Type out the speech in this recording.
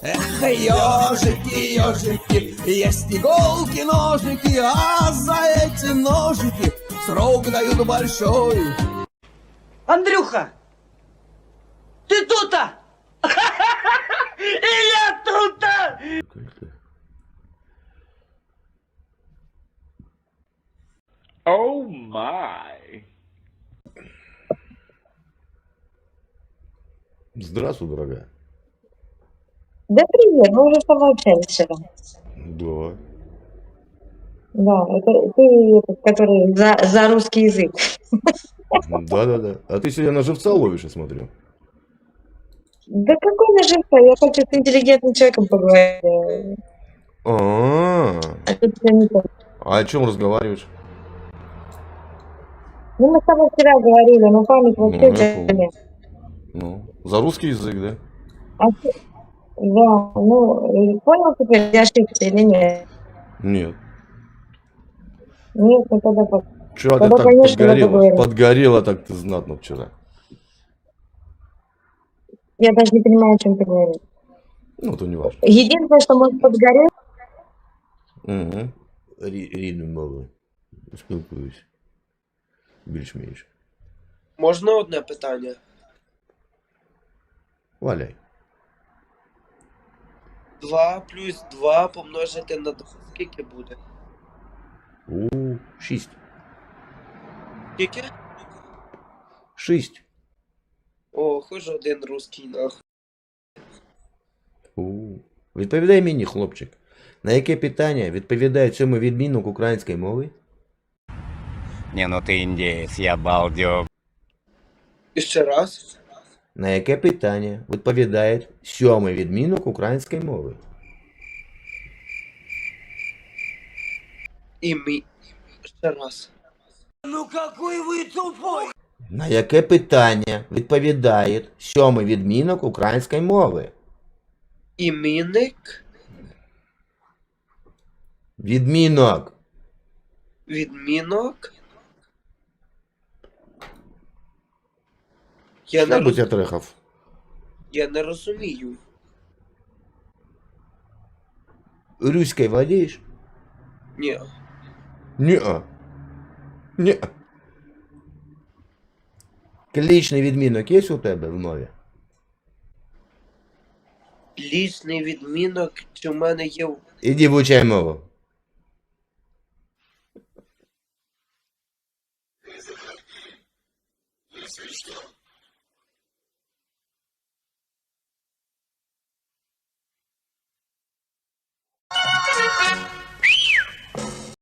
Эх, ежики, ежики, есть иголки, ножики, а за эти ножики срок дают большой. Андрюха, ты тут-то? И я тут-то! Oh my. Здравствуй, дорогая. Да привет, мы уже с тобой общались вчера. Да. Да, это ты, этот, который за русский язык. Да-да-да. А ты сегодня на живца ловишь, я смотрю. Да какой наживка? Я хочу с интеллигентным человеком поговорить. А А тут всё не так. о чем разговариваешь? Ну, мы с тобой вчера говорили, но память вообще Ну, у я тебя помню. нет. Ну, за русский язык, да? А да, ну, и понял теперь, я ошибся или нет? Нет. Нет, ну Чего ты тогда так конечно, мы подгорела? поговорим. Подгорела так ты знатно вчера. Я даже не понимаю, о чем ты говоришь. Ну, то не важно. Единственное, что может подгореть, Угу. Рідною мовою. Спілкуюсь. Більш-менш. Можна одне питання? Валяй. 2 плюс 2 помножити на 2 скільки буде? 6. Скільки? 6. О, хоч один русський нахуй. Відповідай мені, хлопчик. На яке питання відповідає цьому відмінок української мови? Не, ну ты индеец, я балдег. І ще раз. На яке питання відповідає сьомий відмінок української мови? І мі... Ще раз. Ну какой вы тупой! На яке питання відповідає сьомий відмінок української мови? Іменник, Відмінок. відмінок. Що-небудь я трехав? Я не розумію. Руською владієш? Ні. Ні-а. Ні-а. Клічний відмінок є у тебе в мові? Лічний відмінок, чи в мене є... Іди вивчай мову.